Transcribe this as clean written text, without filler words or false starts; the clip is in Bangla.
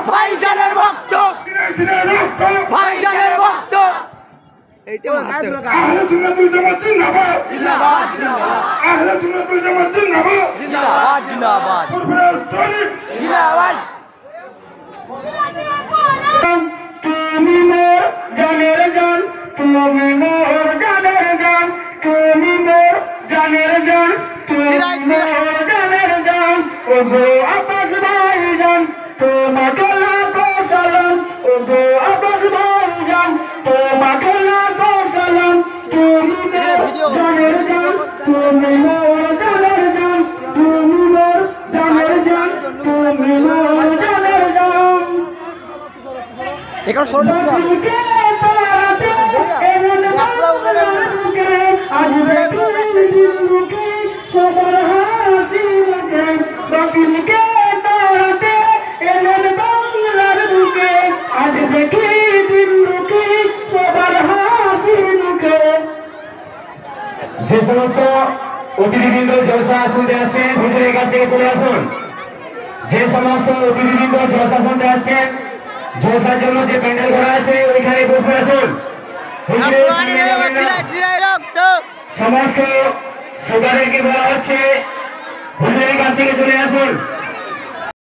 ভাইজানের ভক্ত ভাইজানের ভক্ত এইটা আহলে সুন্নাতুল জামাত জিন্দাবাদ জিন্দাবাদ আহলে সুন্নাতুল জামাত জিন্দাবাদ জিন্দাবাদ জিন্দাবাদ জিন্দাবাদ তুমি মোর জানের জান তুমি মোর জানের জান তুমি মোর জানের জান তুমি মোর জানের জান ও গো আব্বাস ভাইজান তোমাকে লাখো সালাম ও গো আব্বাস ভাইজান তোমাকে লাখো সালাম তুমি মোর জানের জান তুমি মোর জানের জান তুমি মোর জানের জান তুমি মোর জানের জান এখানে সরো যে সমস্ত অতিথিবৃন্দ জলসা শুনতে আসছেন ভিতরে কাছ থেকে চলে আসুন। যে সমস্ত অতিথিবৃন্দ জলসা শুনতে আসছেন জলসার জন্য যে প্যান্ডেল করা আছে ওইখানে বসে আসুন। সমস্ত সুগারেরকে বলা হচ্ছে হুজুরের কাছ থেকে চলে আসুন।